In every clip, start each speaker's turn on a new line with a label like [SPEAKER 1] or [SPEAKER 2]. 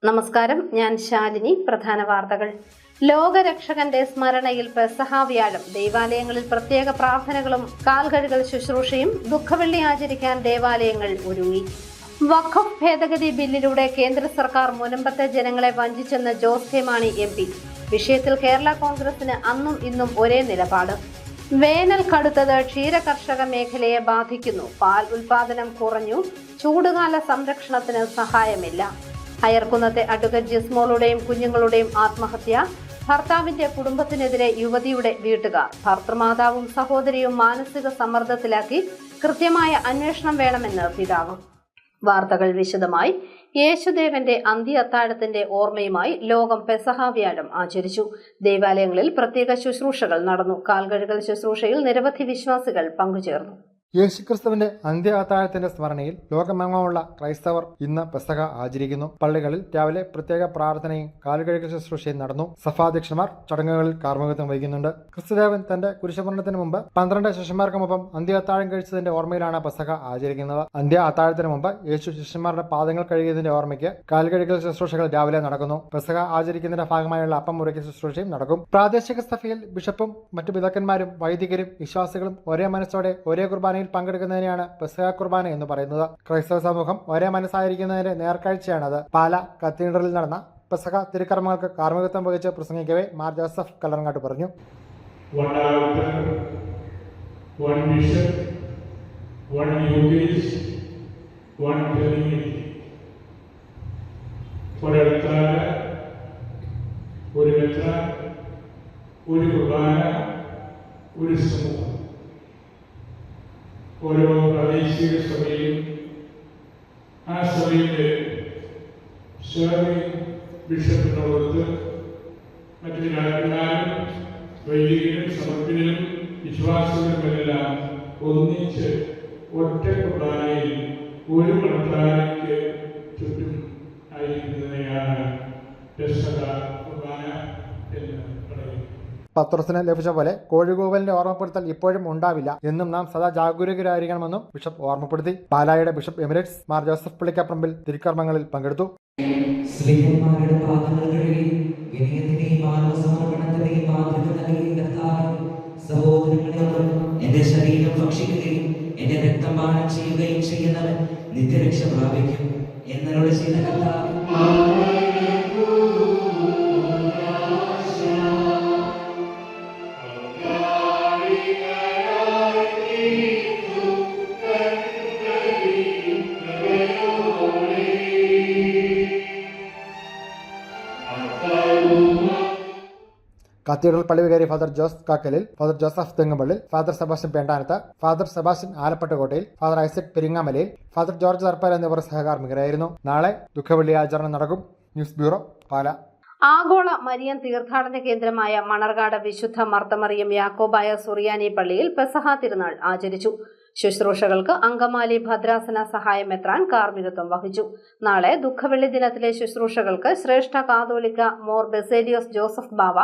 [SPEAKER 1] നമസ്കാരം, ഞാൻ ശാലിനി. പ്രധാന വാർത്തകൾ. ലോകരക്ഷകന്റെ സ്മരണയിൽ പെസഹ വ്യാഴം. ദേവാലയങ്ങളിൽ പ്രത്യേക പ്രാർത്ഥനകളും കാൽകഴുകൽ ശുശ്രൂഷയും. ദുഃഖവെള്ളി ആചരിക്കാൻ ദേവാലയങ്ങൾ ഒരുങ്ങി. വഖഫ് ഭേദഗതി ബില്ലിലൂടെ കേന്ദ്ര സർക്കാർ മുനമ്പത്തെ ജനങ്ങളെ വഞ്ചിച്ചെന്ന് ജോസ് കെ മാണി MP. വിഷയത്തിൽ കേരള കോൺഗ്രസിന് അന്നും ഇന്നും ഒരേ നിലപാട്. വേനൽ കടുത്തത് ക്ഷീരകർഷക മേഖലയെ ബാധിക്കുന്നു. പാൽ ഉൽപാദനം കുറഞ്ഞു. ചൂടുകാല സംരക്ഷണത്തിന് സഹായമില്ല. അയർക്കുന്നത്തെ അഡ്വക്കേറ്റ് ജിസ്മോളുടെയും കുഞ്ഞുങ്ങളുടെയും ആത്മഹത്യ. ഭർത്താവിന്റെ കുടുംബത്തിനെതിരെ യുവതിയുടെ വീട്ടുകാർ. ഭർത്തൃമാതാവും സഹോദരിയും മാനസിക സമ്മർദ്ദത്തിലാക്കി. കൃത്യമായ അന്വേഷണം വേണമെന്ന് പിതാവ്. വാർത്തകൾ വിശദമായി. യേശുദേവന്റെ അന്ത്യ അത്താഴത്തിന്റെ ഓർമ്മയുമായി ലോകം പെസഹ വ്യാഴം ആചരിച്ചു. ദേവാലയങ്ങളിൽ പ്രത്യേക ശുശ്രൂഷകൾ നടന്നു. കാൽകഴുകൽ ശുശ്രൂഷയിൽ നിരവധി വിശ്വാസികൾ പങ്കുചേർന്നു.
[SPEAKER 2] യേശുക്രിസ്തുവിന്റെ അന്ത്യ അത്താഴത്തിന്റെ സ്മരണയിൽ ലോകമെങ്ങുമുള്ള ക്രൈസ്തവർ ഇന്ന് പെസഹ ആചരിക്കുന്നു. പള്ളികളിൽ രാവിലെ പ്രത്യേക പ്രാർത്ഥനയും കാലുകഴുകൽ ശുശ്രൂഷയും നടന്നു. സഭാധ്യക്ഷന്മാർ ചടങ്ങുകളിൽ കാർമ്മികത്വം വഹിക്കുന്നുണ്ട്. ക്രിസ്തുദേവൻ തന്റെ കുരിശുമരണത്തിന് മുമ്പ് 12 ശിഷ്യന്മാർക്കുമൊപ്പം അന്ത്യ അത്താഴം കഴിച്ചതിന്റെ ഓർമ്മയിലാണ് പെസഹ ആചരിക്കുന്നത്. അന്ത്യ അത്താഴത്തിന് മുമ്പ് യേശു ശിഷ്യന്മാരുടെ പാദങ്ങൾ കഴുകിയതിന്റെ ഓർമ്മയ്ക്ക് കാൽകഴുകൽ ശുശ്രൂഷകൾ രാവിലെ നടക്കുന്നു. പെസഹ ആചരിക്കുന്നതിന്റെ ഭാഗമായുള്ള അപ്പം മുറിക്കൽ ശുശ്രൂഷയും നടക്കും. പ്രാദേശിക സഭയിൽ ബിഷപ്പും മറ്റു പിതാക്കന്മാരും വൈദികരും വിശ്വാസികളും ഒരേ മനസ്സോടെ ഒരേ കുർബാനയിൽ പങ്കെടുക്കുന്നതിനെയാണ് പെസഹ കുർബാന എന്ന് പറയുന്നത്. ക്രൈസ്തവ സമൂഹം ഒരേ മനസ്സായിരിക്കുന്നതിന്റെ നേർക്കാഴ്ചയാണത്. പാല കത്തീഡ്രലിൽ നടന്ന പെസഹ തിരുക്കർമ്മങ്ങൾക്ക് കാർമ്മികത്വം വഹിച്ച് പ്രസംഗിക്കവേ മാർ ജോസഫ് കല്ലറങ്ങാട്ട് പറഞ്ഞു.
[SPEAKER 3] ഓരോ പ്രാദേശിക സഭയും ആ സഭയിലെ ബിഷപ്പിനോടൊത്ത് മറ്റു രാജ്യക്കാരും വൈദികരും സമർപ്പിതരും വിശ്വാസികളുമെല്ലാം ഒന്നിച്ച് ഒറ്റ കുർബാനയിൽ ഒരു മണത്താരയ്ക്ക് ചുറ്റും ആയിരിക്കുന്നതിനെയാണ് പെസഹ കുർബാന എന്ന് പറയുന്നത്.
[SPEAKER 2] പത്രോസിന് ലഭിച്ച പോലെ കോഴികൂവലിന്റെ ഓർമ്മപ്പെടുത്തൽ ഇപ്പോഴും ഉണ്ടാവില്ല എന്നും നാം സദാ ജാഗരൂകരായിരിക്കണമെന്നും ബിഷപ്പ് ഓർമ്മപ്പെടുത്തി. പാലായുടെ ബിഷപ്പ് എമിറേറ്റ്സ് മാർ ജോസഫ് പുള്ളിക്കപ്പറമ്പിൽ തിരുക്കർമ്മങ്ങളിൽ പങ്കെടുത്തു.
[SPEAKER 4] എന്റെ ശരീരം ഭക്ഷിക്കുകയും എന്റെ രക്തം പാനം ചെയ്യുകയും ചെയ്യുന്നവൻ നിത്യരക്ഷ പ്രാപിക്കും എന്നോട് ചെയ്ത കർത്താവ്.
[SPEAKER 2] കത്തീഡ്രൽ പള്ളി വികാരി father Jose Kakkalil, father Joseph Thengupallil, father Sebastian Pendanath, father Sebastian Alappattukottayil, father Isaac Peringamalayil, father George Tharppal എന്നിവർ സഹകാർമ്മികരായിരുന്നു. നാളെ ദുഃഖവെള്ളി ആചരണം നടക്കും. News bureau, Pala.
[SPEAKER 1] ആഗോള മരിയൻ തീർത്ഥാടന കേന്ദ്രമായ മണർകാട് വിശുദ്ധ മർത്തമറിയം യാക്കോബായ സുറിയാനി പള്ളിയിൽ പെസഹ തിരുനാൾ ആചരിച്ചു. ശുശ്രൂഷകൾക്ക് അങ്കമാലി ഭദ്രാസന സഹായമെത്രാൻ കാർമ്മികത്വം വഹിച്ചു. നാളെ ദുഃഖവെള്ളി ദിനത്തിലെ ശുശ്രൂഷകൾക്ക് ശ്രേഷ്ഠ കാതോലിക്ക മോർ ബെസേലിയോസ് ജോസഫ് ബാവ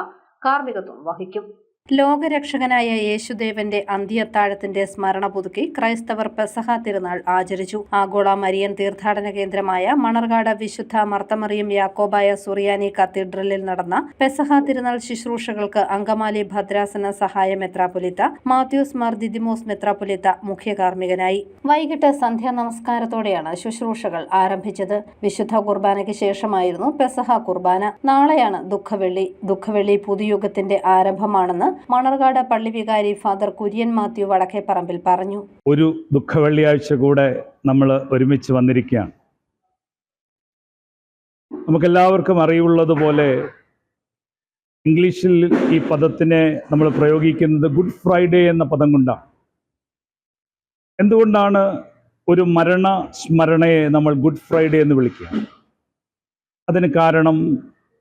[SPEAKER 1] കാർമ്മികത്വം വഹിക്കും. ലോകരക്ഷകനായ യേശുദേവന്റെ അന്ത്യത്താഴത്തിന്റെ സ്മരണ പുതുക്കി ക്രൈസ്തവർ പെസഹ തിരുനാൾ ആചരിച്ചു. ആഗോള മരിയൻ തീർത്ഥാടന കേന്ദ്രമായ മണർകാട് വിശുദ്ധ മർത്തമറിയം യാക്കോബായ സുറിയാനി കത്തീഡ്രലിൽ നടന്ന പെസഹ തിരുനാൾ ശുശ്രൂഷകൾക്ക് അങ്കമാലി ഭദ്രാസന സഹായ മെത്രാപ്പൊലീത്ത മാത്യൂസ് മാർ ദിദിമോസ് മെത്രാപ്പൊലീത്ത മുഖ്യ കാർമ്മികനായി. വൈകിട്ട് സന്ധ്യാ നമസ്കാരത്തോടെയാണ് ശുശ്രൂഷകൾ ആരംഭിച്ചത്. വിശുദ്ധ കുർബാനയ്ക്ക് ശേഷമായിരുന്നു പെസഹ കുർബാന. നാളെയാണ് ദുഃഖവെള്ളി. ദുഃഖവെള്ളി പുതുയുഗത്തിന്റെ ആരംഭമാണെന്ന് മണർകാട് പള്ളി വികാരി ഫാദർ കുര്യൻ മാത്യു വടക്കേപ്പറമ്പിൽ പറഞ്ഞു.
[SPEAKER 5] ഒരു ദുഃഖവെള്ളിയാഴ്ച കൂടെ നമ്മൾ ഒരുമിച്ച് വന്നിരിക്കുകയാണ്. നമുക്കെല്ലാവർക്കും അറിവുള്ളതുപോലെ ഇംഗ്ലീഷിൽ ഈ പദത്തിനെ നമ്മൾ പ്രയോഗിക്കുന്നത് ഗുഡ് ഫ്രൈഡേ എന്ന പദം കൊണ്ടാണ്. എന്തുകൊണ്ടാണ് ഒരു മരണ സ്മരണയെ നമ്മൾ ഗുഡ് ഫ്രൈഡേ എന്ന് വിളിക്കുക? അതിന് കാരണം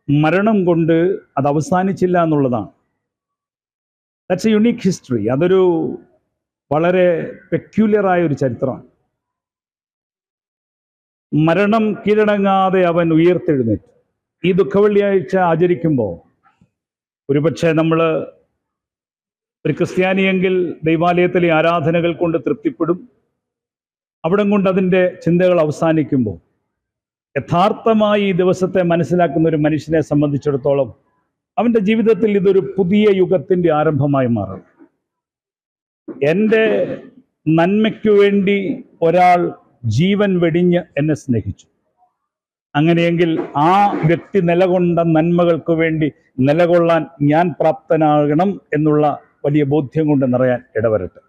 [SPEAKER 5] മരണം കൊണ്ട് അത് അവസാനിച്ചില്ല എന്നുള്ളതാണ്. That's A unique history. അതൊരു വളരെ പെക്യുലറായ ഒരു ചരിത്രമാണ്. മരണം കീഴടങ്ങാതെ അവൻ ഉയർത്തെഴുന്നേറ്റു. ഈ ദുഃഖവെള്ളിയാഴ്ച ആചരിക്കുമ്പോൾ ഒരുപക്ഷെ നമ്മൾ ഒരു ക്രിസ്ത്യാനിയെങ്കിൽ ദൈവാലയത്തിലെ ആരാധനകൾ കൊണ്ട് തൃപ്തിപ്പെടും. അവിടം കൊണ്ട് അതിൻ്റെ ചിന്തകൾ അവസാനിക്കുമ്പോൾ യഥാർത്ഥമായി ഈ ദിവസത്തെ മനസ്സിലാക്കുന്ന ഒരു മനുഷ്യനെ സംബന്ധിച്ചിടത്തോളം അവൻ്റെ ജീവിതത്തിൽ ഇതൊരു പുതിയ യുഗത്തിൻ്റെ ആരംഭമായി മാറും. എൻ്റെ നന്മയ്ക്കു വേണ്ടി ഒരാൾ ജീവൻ വെടിഞ്ഞ് എന്നെ സ്നേഹിച്ചു. അങ്ങനെയെങ്കിൽ ആ വ്യക്തി നിലകൊണ്ട നന്മകൾക്ക് വേണ്ടി നിലകൊള്ളാൻ ഞാൻ പ്രാപ്തനാകണം എന്നുള്ള വലിയ ബോധ്യം കൊണ്ട് നിറയാൻ ഇടവരട്ടെ.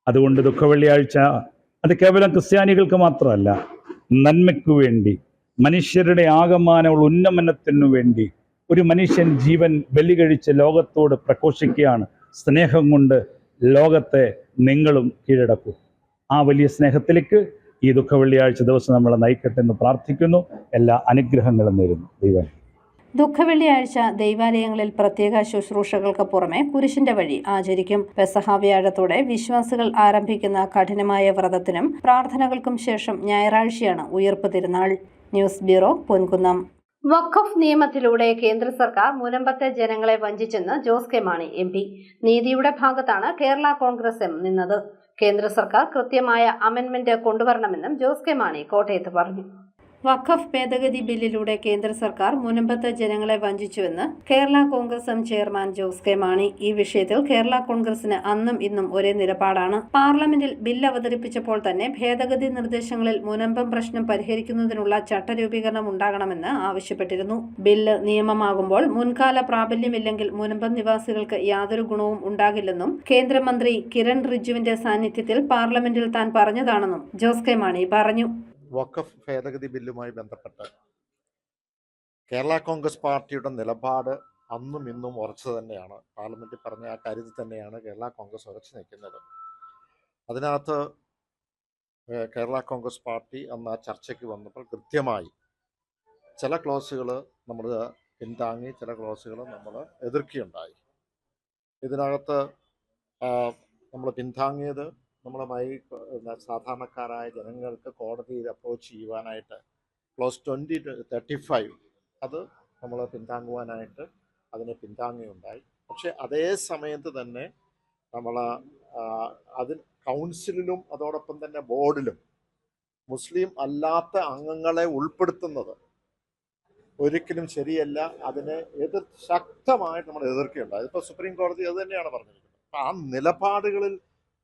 [SPEAKER 5] അതുകൊണ്ട് ദുഃഖവെള്ളിയാഴ്ച അത് കേവലം ക്രിസ്ത്യാനികൾക്ക് മാത്രമല്ല, നന്മയ്ക്കു വേണ്ടി, മനുഷ്യരുടെ ആകമാനമുള്ള ഉന്നമനത്തിനു വേണ്ടി ഒരു മനുഷ്യൻ ജീവൻ ബലി കഴിച്ച് ലോകത്തോട് പ്രഘോഷിക്കുകയാണ്. സ്നേഹം കൊണ്ട് ലോകത്തെ നിങ്ങളും കീഴടക്കൂ. ആ വലിയ സ്നേഹത്തിലേക്ക് ഈ ദുഃഖവെള്ളിയാഴ്ച ദിവസം നമ്മളെ നയിക്കട്ടെ എന്ന് പ്രാർത്ഥിക്കുന്നു. എല്ലാ അനുഗ്രഹങ്ങളും നേരുന്നു. ദൈവം.
[SPEAKER 1] ദുഃഖവെള്ളിയാഴ്ച ദൈവാലയങ്ങളിൽ പ്രത്യേക ശുശ്രൂഷകൾക്ക് പുറമെ കുരിശിന്റെ വഴി ആചരിക്കും. പെസഹ വ്യാഴത്തോടെ വിശ്വാസികൾ ആരംഭിക്കുന്ന കഠിനമായ വ്രതത്തിനും പ്രാർത്ഥനകൾക്കും ശേഷം ഞായറാഴ്ചയാണ് ഉയിർപ്പ് തിരുനാൾ. News bureau, Ponkunnam. വഖഫ് നിയമത്തിലൂടെ കേന്ദ്ര സർക്കാർ മുനമ്പത്തെ ജനങ്ങളെ വഞ്ചിച്ചെന്ന് ജോസ് കെ മാണി MP. നീതിയുടെ ഭാഗത്താണ് കേരള കോൺഗ്രസ് എം നിന്നത്. കേന്ദ്ര സർക്കാർ കൃത്യമായ അമെൻമെന്റ് കൊണ്ടുവരണമെന്നും ജോസ് കെ മാണി കോട്ടയത്ത് പറഞ്ഞു. വഖഫ് ഭേദഗതി ബില്ലിലൂടെ കേന്ദ്ര സർക്കാർ മുനമ്പത്തെ ജനങ്ങളെ വഞ്ചിച്ചുവെന്ന് Kerala Congress M chairman Jose K Mani. ഈ വിഷയത്തിൽ കേരള കോൺഗ്രസിന് അന്നും ഇന്നും ഒരേ നിലപാടാണ്. പാർലമെന്റിൽ ബില്ല് അവതരിപ്പിച്ചപ്പോൾ തന്നെ ഭേദഗതി നിർദ്ദേശങ്ങളിൽ മുനമ്പം പ്രശ്നം പരിഹരിക്കുന്നതിനുള്ള ചട്ടരൂപീകരണം ഉണ്ടാകണമെന്ന് ആവശ്യപ്പെട്ടിരുന്നു. ബില്ല് നിയമമാകുമ്പോൾ മുൻകാല പ്രാബല്യമില്ലെങ്കിൽ മുനമ്പം നിവാസികൾക്ക് യാതൊരു ഗുണവും ഉണ്ടാകില്ലെന്നും കേന്ദ്രമന്ത്രി കിരൺ റിജിജുവിന്റെ സാന്നിധ്യത്തിൽ പാർലമെന്റിൽ താൻ പറഞ്ഞതാണെന്നും ജോസ് കെ മാണി പറഞ്ഞു.
[SPEAKER 6] വഖഫ് ഭേദഗതി ബില്ലുമായി ബന്ധപ്പെട്ട് കേരള കോൺഗ്രസ് പാർട്ടിയുടെ നിലപാട് അന്നും ഇന്നും ഉറച്ചു തന്നെയാണ്. പാർലമെന്റിൽ പറഞ്ഞ ആ കാര്യത്തിൽ തന്നെയാണ് കേരള കോൺഗ്രസ് ഉറച്ചു നിൽക്കുന്നത്. അതിനകത്ത് കേരള കോൺഗ്രസ് പാർട്ടി അന്ന് ആ ചർച്ചയ്ക്ക് വന്നപ്പോൾ കൃത്യമായി ചില ക്ലോസുകൾ നമ്മൾ പിന്താങ്ങി, ചില ക്ലോസുകൾ നമ്മൾ എതിർക്കുകയുണ്ടായി. ഇതിനകത്ത് നമ്മൾ പിന്താങ്ങിയത് നമ്മളുമായി സാധാരണക്കാരായ ജനങ്ങൾക്ക് കോടതിയിൽ അപ്രോച്ച് ചെയ്യുവാനായിട്ട് ക്ലോസ് 2035 അത് നമ്മൾ പിന്താങ്ങുവാനായിട്ട് അതിനെ പിന്താങ്ങുകയുണ്ടായി. പക്ഷേ അതേ സമയത്ത് തന്നെ നമ്മൾ കൗൺസിലിലും അതോടൊപ്പം തന്നെ ബോർഡിലും മുസ്ലിം അല്ലാത്ത അംഗങ്ങളെ ഉൾപ്പെടുത്തുന്നത് ഒരിക്കലും ശരിയല്ല. അതിനെ ശക്തമായിട്ട് നമ്മൾ എതിർക്കുകയുണ്ടായി. ഇപ്പോൾ സുപ്രീം കോടതി അത് തന്നെയാണ് പറഞ്ഞിരിക്കുന്നത്. അപ്പം ആ നിലപാടുകളിൽ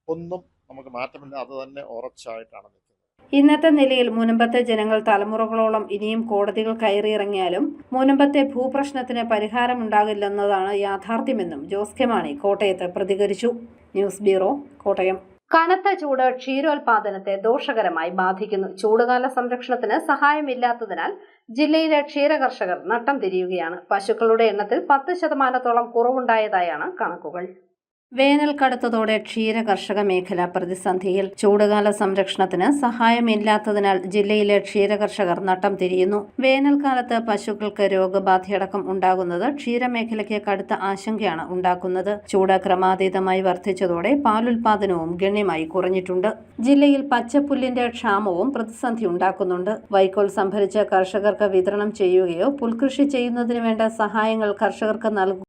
[SPEAKER 6] ഒന്നും നമുക്ക് മാറ്റമില്ല, അത് തന്നെ ഉറച്ചായിട്ടാണ് നിൽക്കുന്നത്.
[SPEAKER 1] ഇന്നത്തെ നിലയിൽ മുനമ്പത്തെ ജനങ്ങൾ തലമുറകളോളം ഇനിയും കോടതികൾ കയറിയിറങ്ങിയാലും മുനമ്പത്തെ ഭൂപ്രശ്നത്തിന് പരിഹാരമുണ്ടാകില്ലെന്നതാണ് യാഥാർത്ഥ്യമെന്നും ജോസ് കെ മാണി കോട്ടയത്ത് പ്രതികരിച്ചു. News bureau, Kottayam. കനത്ത ചൂട് ക്ഷീരോത്പാദനത്തെ ദോഷകരമായി ബാധിക്കുന്നു. ചൂടുകാല സംരക്ഷണത്തിന് സഹായമില്ലാത്തതിനാൽ ജില്ലയിലെ ക്ഷീരകർഷകർ നട്ടം തിരിയുകയാണ്. പശുക്കളുടെ എണ്ണത്തിൽ 10% കുറവുണ്ടായതായാണ് കണക്കുകൾ. വേനൽ കടുത്തതോടെ ക്ഷീരകർഷക മേഖല പ്രതിസന്ധിയിൽ. ചൂടുകാല സംരക്ഷണത്തിന് സഹായമില്ലാത്തതിനാൽ ജില്ലയിലെ ക്ഷീരകർഷകർ നട്ടം തിരിയുന്നു. വേനൽക്കാലത്ത് പശുക്കൾക്ക് രോഗബാധയടക്കം ഉണ്ടാകുന്നത് ക്ഷീരമേഖലയ്ക്ക് കടുത്ത ആശങ്കയാണ് ഉണ്ടാക്കുന്നത്. ചൂട് ക്രമാതീതമായി വർദ്ധിച്ചതോടെ പാലുൽപാദനവും ഗണ്യമായി കുറഞ്ഞിട്ടുണ്ട്. ജില്ലയിൽ പച്ചപ്പുല്ലിന്റെ ക്ഷാമവും പ്രതിസന്ധി ഉണ്ടാക്കുന്നുണ്ട്. വൈക്കോൽ സംഭരിച്ച് കർഷകർക്ക് വിതരണം ചെയ്യുകയോ പുൽകൃഷി ചെയ്യുന്നതിന് വേണ്ട സഹായങ്ങൾ കർഷകർക്ക് നൽകുക